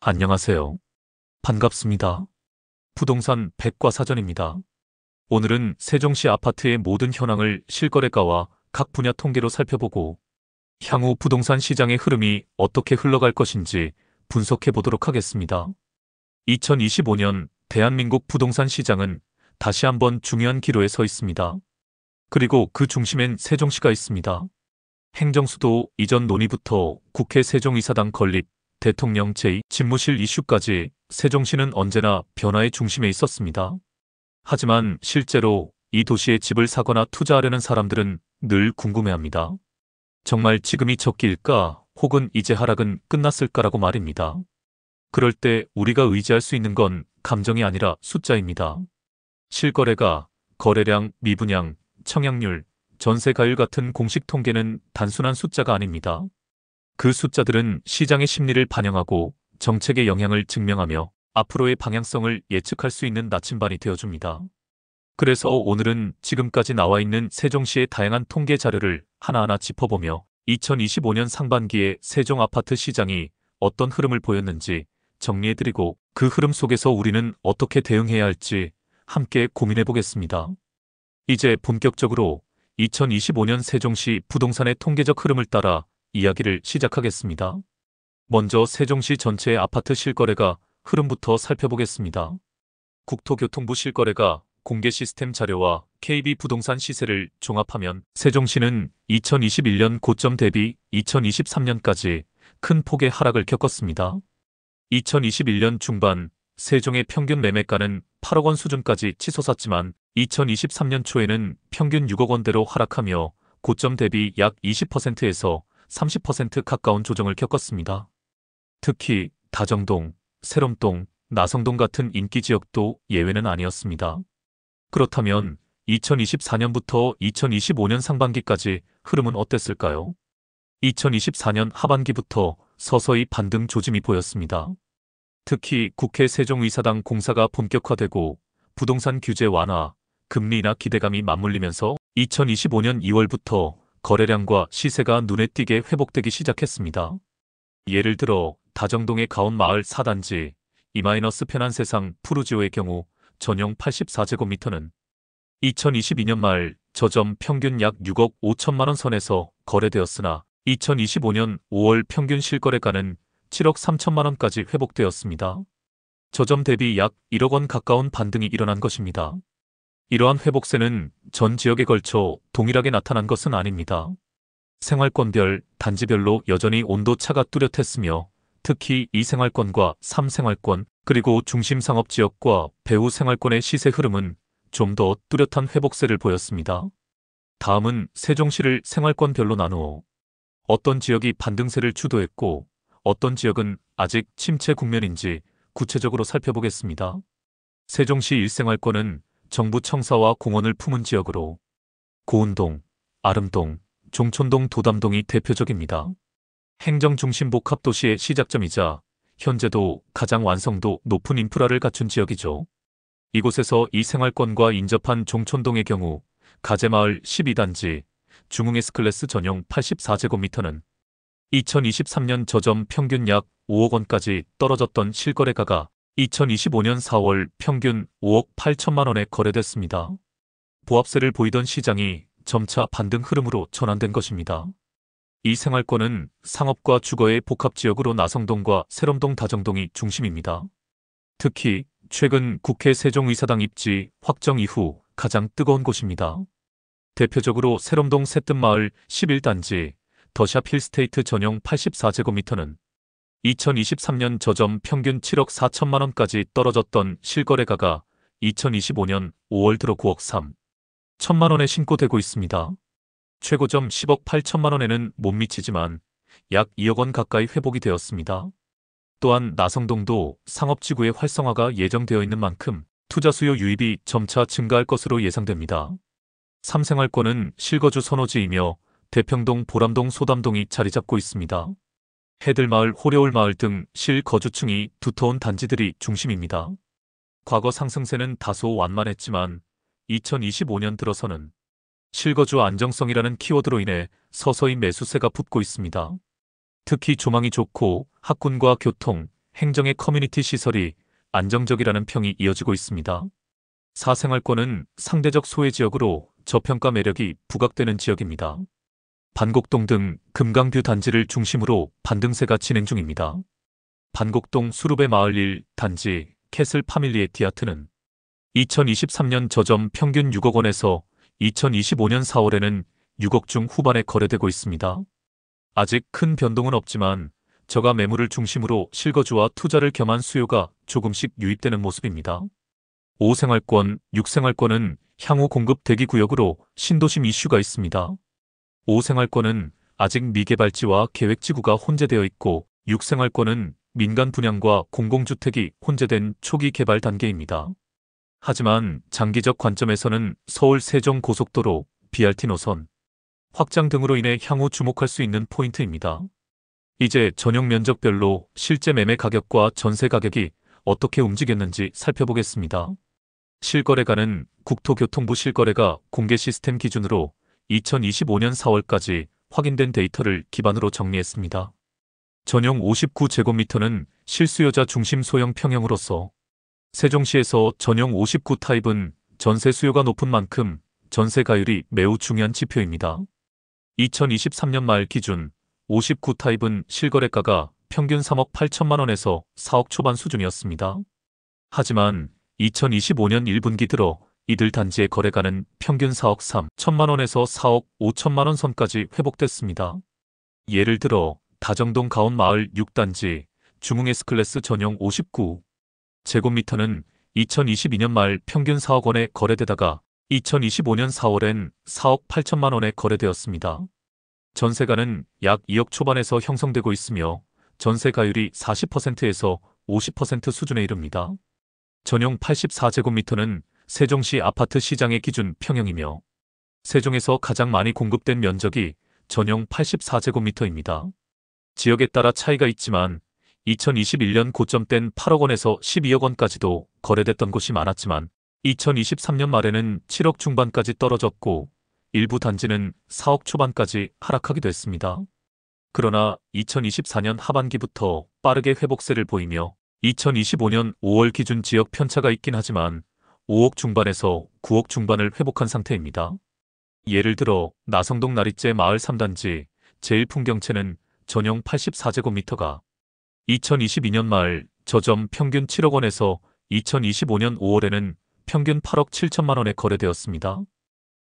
안녕하세요. 반갑습니다. 부동산 백과사전입니다. 오늘은 세종시 아파트의 모든 현황을 실거래가와 각 분야 통계로 살펴보고 향후 부동산 시장의 흐름이 어떻게 흘러갈 것인지 분석해 보도록 하겠습니다. 2025년 대한민국 부동산 시장은 다시 한번 중요한 기로에 서 있습니다. 그리고 그 중심엔 세종시가 있습니다. 행정수도 이전 논의부터 국회 세종이사당 건립, 대통령 제2집무실 이슈까지 세종시는 언제나 변화의 중심에 있었습니다. 하지만 실제로 이 도시에 집을 사거나 투자하려는 사람들은 늘 궁금해합니다. 정말 지금이 적기일까 혹은 이제 하락은 끝났을까라고 말입니다. 그럴 때 우리가 의지할 수 있는 건 감정이 아니라 숫자입니다. 실거래가, 거래량, 미분양, 청약률, 전세가율 같은 공식 통계는 단순한 숫자가 아닙니다. 그 숫자들은 시장의 심리를 반영하고 정책의 영향을 증명하며 앞으로의 방향성을 예측할 수 있는 나침반이 되어줍니다. 그래서 오늘은 지금까지 나와 있는 세종시의 다양한 통계 자료를 하나하나 짚어보며 2025년 상반기에 세종 아파트 시장이 어떤 흐름을 보였는지 정리해드리고 그 흐름 속에서 우리는 어떻게 대응해야 할지 함께 고민해보겠습니다. 이제 본격적으로 2025년 세종시 부동산의 통계적 흐름을 따라 이야기를 시작하겠습니다. 먼저 세종시 전체의 아파트 실거래가 흐름부터 살펴보겠습니다. 국토교통부 실거래가 공개 시스템 자료와 KB 부동산 시세를 종합하면 세종시는 2021년 고점 대비 2023년까지 큰 폭의 하락을 겪었습니다. 2021년 중반 세종의 평균 매매가는 8억 원 수준까지 치솟았지만 2023년 초에는 평균 6억 원대로 하락하며 고점 대비 약 20%에서 30% 가까운 조정을 겪었습니다. 특히 다정동, 새롬동, 나성동 같은 인기 지역도 예외는 아니었습니다. 그렇다면 2024년부터 2025년 상반기까지 흐름은 어땠을까요? 2024년 하반기부터 서서히 반등 조짐이 보였습니다. 특히 국회 세종의사당 공사가 본격화되고 부동산 규제 완화, 금리 인하 기대감이 맞물리면서 2025년 2월부터 거래량과 시세가 눈에 띄게 회복되기 시작했습니다. 예를 들어 다정동의 가온마을 4단지 E-편한세상 푸르지오의 경우 전용 84제곱미터는 2022년 말 저점 평균 약 6억 5천만 원 선에서 거래되었으나 2025년 5월 평균 실거래가는 7억 3천만 원까지 회복되었습니다. 저점 대비 약 1억 원 가까운 반등이 일어난 것입니다. 이러한 회복세는 전 지역에 걸쳐 동일하게 나타난 것은 아닙니다. 생활권별, 단지별로 여전히 온도차가 뚜렷했으며 특히 2생활권과 3생활권 그리고 중심상업지역과 배후 생활권의 시세 흐름은 좀 더 뚜렷한 회복세를 보였습니다. 다음은 세종시를 생활권별로 나누어 어떤 지역이 반등세를 주도했고 어떤 지역은 아직 침체 국면인지 구체적으로 살펴보겠습니다. 세종시 1생활권은 정부 청사와 공원을 품은 지역으로 고운동, 아름동, 종촌동, 도담동이 대표적입니다. 행정중심 복합도시의 시작점이자 현재도 가장 완성도 높은 인프라를 갖춘 지역이죠. 이곳에서 이 생활권과 인접한 종촌동의 경우 가재마을 12단지, 중흥 S클래스 전용 84제곱미터는 2023년 저점 평균 약 5억 원까지 떨어졌던 실거래가가 2025년 4월 평균 5억 8천만 원에 거래됐습니다. 보합세를 보이던 시장이 점차 반등 흐름으로 전환된 것입니다. 이 생활권은 상업과 주거의 복합지역으로 나성동과 새롬동, 다정동이 중심입니다. 특히 최근 국회 세종의사당 입지 확정 이후 가장 뜨거운 곳입니다. 대표적으로 새롬동 새뜸마을 11단지 더샵 힐스테이트 전용 84제곱미터는 2023년 저점 평균 7억 4천만 원까지 떨어졌던 실거래가가 2025년 5월 들어 9억 3 천만 원에 신고되고 있습니다. 최고점 10억 8천만 원에는 못 미치지만 약 2억 원 가까이 회복이 되었습니다. 또한 나성동도 상업지구의 활성화가 예정되어 있는 만큼 투자 수요 유입이 점차 증가할 것으로 예상됩니다. 3생활권은 실거주 선호지이며 대평동, 보람동, 소담동이 자리 잡고 있습니다. 해들마을, 호려울마을 등 실거주층이 두터운 단지들이 중심입니다. 과거 상승세는 다소 완만했지만 2025년 들어서는 실거주 안정성이라는 키워드로 인해 서서히 매수세가 붙고 있습니다. 특히 조망이 좋고 학군과 교통, 행정의 커뮤니티 시설이 안정적이라는 평이 이어지고 있습니다. 4생활권은 상대적 소외 지역으로 저평가 매력이 부각되는 지역입니다. 반곡동 등 금강뷰 단지를 중심으로 반등세가 진행 중입니다. 반곡동 수루베 마을 1단지 캐슬 파밀리에 디아트는 2023년 저점 평균 6억 원에서 2025년 4월에는 6억 중 후반에 거래되고 있습니다. 아직 큰 변동은 없지만 저가 매물을 중심으로 실거주와 투자를 겸한 수요가 조금씩 유입되는 모습입니다. 5생활권, 6생활권은 향후 공급 대기 구역으로 신도심 이슈가 있습니다. 5생활권은 아직 미개발지와 계획지구가 혼재되어 있고 6생활권은 민간 분양과 공공주택이 혼재된 초기 개발 단계입니다. 하지만 장기적 관점에서는 서울 세종고속도로, BRT 노선 확장 등으로 인해 향후 주목할 수 있는 포인트입니다. 이제 전용 면적별로 실제 매매 가격과 전세 가격이 어떻게 움직였는지 살펴보겠습니다. 실거래가는 국토교통부 실거래가 공개 시스템 기준으로 2025년 4월까지 확인된 데이터를 기반으로 정리했습니다. 전용 59제곱미터는 실수요자 중심 소형 평형으로서 세종시에서 전용 59 타입은 전세 수요가 높은 만큼 전세 가율이 매우 중요한 지표입니다. 2023년 말 기준 59 타입은 실거래가가 평균 3억 8천만 원에서 4억 초반 수준이었습니다. 하지만 2025년 1분기 들어 이들 단지의 거래가는 평균 4억 3천만 원에서 4억 5천만 원 선까지 회복됐습니다. 예를 들어 다정동 가온마을 6단지 중흥 S클래스 전용 59 제곱미터는 2022년 말 평균 4억 원에 거래되다가 2025년 4월엔 4억 8천만 원에 거래되었습니다. 전세가는 약 2억 초반에서 형성되고 있으며 전세 가율이 40%에서 50% 수준에 이릅니다. 전용 84제곱미터는 세종시 아파트 시장의 기준 평형이며 세종에서 가장 많이 공급된 면적이 전용 84제곱미터입니다. 지역에 따라 차이가 있지만 2021년 고점땐 8억 원에서 12억 원까지도 거래됐던 곳이 많았지만 2023년 말에는 7억 중반까지 떨어졌고 일부 단지는 4억 초반까지 하락하기도 했습니다. 그러나 2024년 하반기부터 빠르게 회복세를 보이며 2025년 5월 기준 지역 편차가 있긴 하지만 5억 중반에서 9억 중반을 회복한 상태입니다. 예를 들어 나성동 나리째 마을 3단지 제1풍경채는 전용 84제곱미터가 2022년 말 저점 평균 7억 원에서 2025년 5월에는 평균 8억 7천만 원에 거래되었습니다.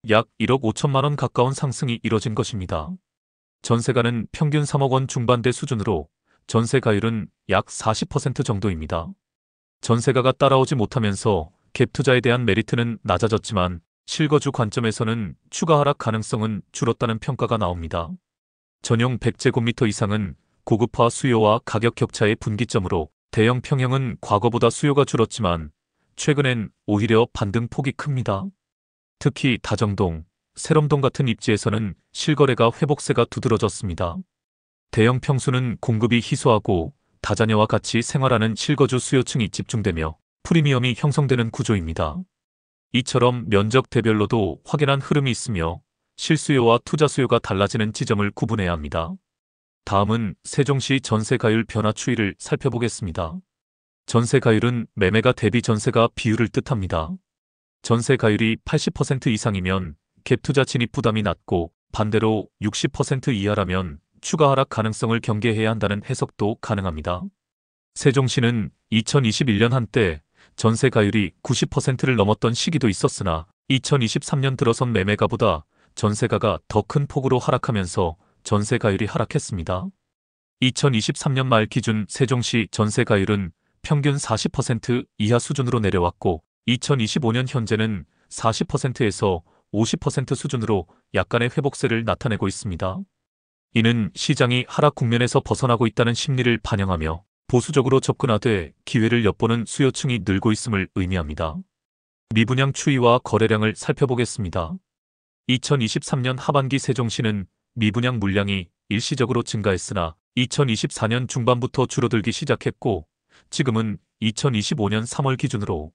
약 1억 5천만 원 가까운 상승이 이뤄진 것입니다. 전세가는 평균 3억 원 중반대 수준으로 전세 가율은 약 40% 정도입니다. 전세가가 따라오지 못하면서 갭 투자에 대한 메리트는 낮아졌지만 실거주 관점에서는 추가 하락 가능성은 줄었다는 평가가 나옵니다. 전용 100제곱미터 이상은 고급화 수요와 가격 격차의 분기점으로 대형 평형은 과거보다 수요가 줄었지만 최근엔 오히려 반등 폭이 큽니다. 특히 다정동, 세롬동 같은 입지에서는 실거래가 회복세가 두드러졌습니다. 대형 평수는 공급이 희소하고 다자녀와 같이 생활하는 실거주 수요층이 집중되며 프리미엄이 형성되는 구조입니다. 이처럼 면적 대별로도 확연한 흐름이 있으며 실수요와 투자 수요가 달라지는 지점을 구분해야 합니다. 다음은 세종시 전세가율 변화 추이를 살펴보겠습니다. 전세가율은 매매가 대비 전세가 비율을 뜻합니다. 전세가율이 80% 이상이면 갭투자 진입 부담이 낮고 반대로 60% 이하라면 추가 하락 가능성을 경계해야 한다는 해석도 가능합니다. 세종시는 2021년 한때 전세가율이 90%를 넘었던 시기도 있었으나 2023년 들어선 매매가보다 전세가가 더 큰 폭으로 하락하면서 전세가율이 하락했습니다. 2023년 말 기준 세종시 전세가율은 평균 40% 이하 수준으로 내려왔고 2025년 현재는 40%에서 50% 수준으로 약간의 회복세를 나타내고 있습니다. 이는 시장이 하락 국면에서 벗어나고 있다는 심리를 반영하며 보수적으로 접근하되 기회를 엿보는 수요층이 늘고 있음을 의미합니다. 미분양 추이와 거래량을 살펴보겠습니다. 2023년 하반기 세종시는 미분양 물량이 일시적으로 증가했으나 2024년 중반부터 줄어들기 시작했고 지금은 2025년 3월 기준으로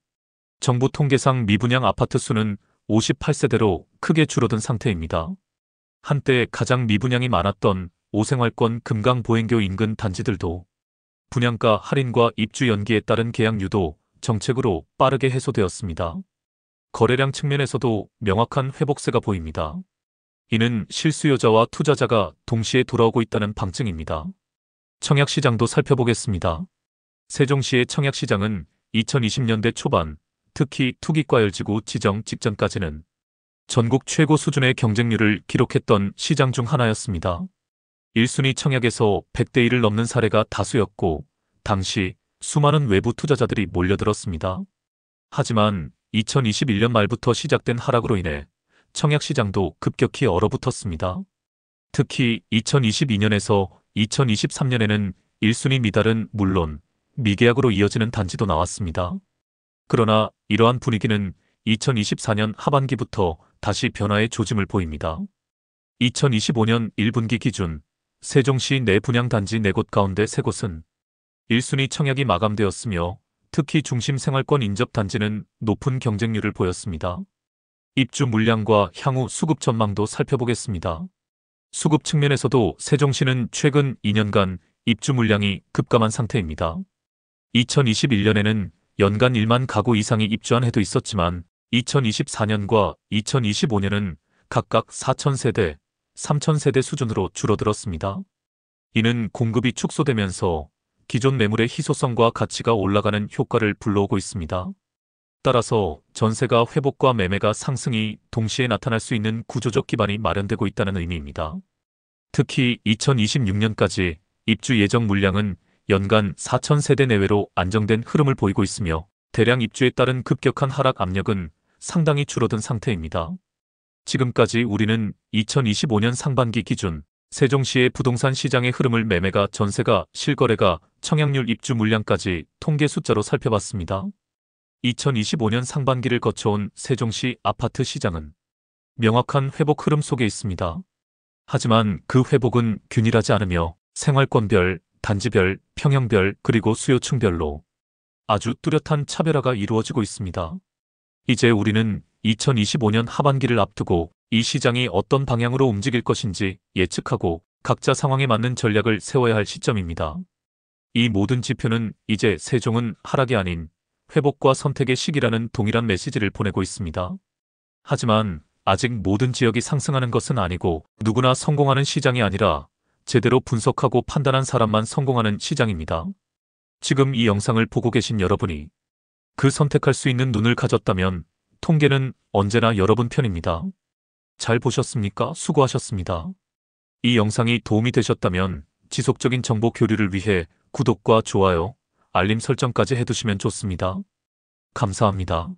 정부 통계상 미분양 아파트 수는 58세대로 크게 줄어든 상태입니다. 한때 가장 미분양이 많았던 5생활권 금강 보행교 인근 단지들도 분양가 할인과 입주 연기에 따른 계약 유도 정책으로 빠르게 해소되었습니다. 거래량 측면에서도 명확한 회복세가 보입니다. 이는 실수요자와 투자자가 동시에 돌아오고 있다는 방증입니다. 청약시장도 살펴보겠습니다. 세종시의 청약시장은 2020년대 초반, 특히 투기과열지구 지정 직전까지는 전국 최고 수준의 경쟁률을 기록했던 시장 중 하나였습니다. 1순위 청약에서 100대 1을 넘는 사례가 다수였고, 당시 수많은 외부 투자자들이 몰려들었습니다. 하지만 2021년 말부터 시작된 하락으로 인해 청약시장도 급격히 얼어붙었습니다. 특히 2022년에서 2023년에는 1순위 미달은 물론 미계약으로 이어지는 단지도 나왔습니다. 그러나 이러한 분위기는 2024년 하반기부터 다시 변화의 조짐을 보입니다. 2025년 1분기 기준 세종시 내 분양단지 4곳 가운데 3곳은 1순위 청약이 마감되었으며 특히 중심 생활권 인접 단지는 높은 경쟁률을 보였습니다. 입주 물량과 향후 수급 전망도 살펴보겠습니다. 수급 측면에서도 세종시는 최근 2년간 입주 물량이 급감한 상태입니다. 2021년에는 연간 1만 가구 이상이 입주한 해도 있었지만 2024년과 2025년은 각각 4,000세대, 3,000세대 수준으로 줄어들었습니다. 이는 공급이 축소되면서 기존 매물의 희소성과 가치가 올라가는 효과를 불러오고 있습니다. 따라서 전세가 회복과 매매가 상승이 동시에 나타날 수 있는 구조적 기반이 마련되고 있다는 의미입니다. 특히 2026년까지 입주 예정 물량은 연간 4,000세대 내외로 안정된 흐름을 보이고 있으며 대량 입주에 따른 급격한 하락 압력은 상당히 줄어든 상태입니다. 지금까지 우리는 2025년 상반기 기준 세종시의 부동산 시장의 흐름을 매매가 전세가 실거래가 청약률 입주 물량까지 통계 숫자로 살펴봤습니다. 2025년 상반기를 거쳐온 세종시 아파트 시장은 명확한 회복 흐름 속에 있습니다. 하지만 그 회복은 균일하지 않으며 생활권별, 단지별, 평형별 그리고 수요층별로 아주 뚜렷한 차별화가 이루어지고 있습니다. 이제 우리는 2025년 하반기를 앞두고 이 시장이 어떤 방향으로 움직일 것인지 예측하고 각자 상황에 맞는 전략을 세워야 할 시점입니다. 이 모든 지표는 이제 세종은 하락이 아닌 회복과 선택의 시기라는 동일한 메시지를 보내고 있습니다. 하지만 아직 모든 지역이 상승하는 것은 아니고 누구나 성공하는 시장이 아니라 제대로 분석하고 판단한 사람만 성공하는 시장입니다. 지금 이 영상을 보고 계신 여러분이 그 선택할 수 있는 눈을 가졌다면 통계는 언제나 여러분 편입니다. 잘 보셨습니까? 수고하셨습니다. 이 영상이 도움이 되셨다면 지속적인 정보 교류를 위해 구독과 좋아요, 알림 설정까지 해두시면 좋습니다. 감사합니다.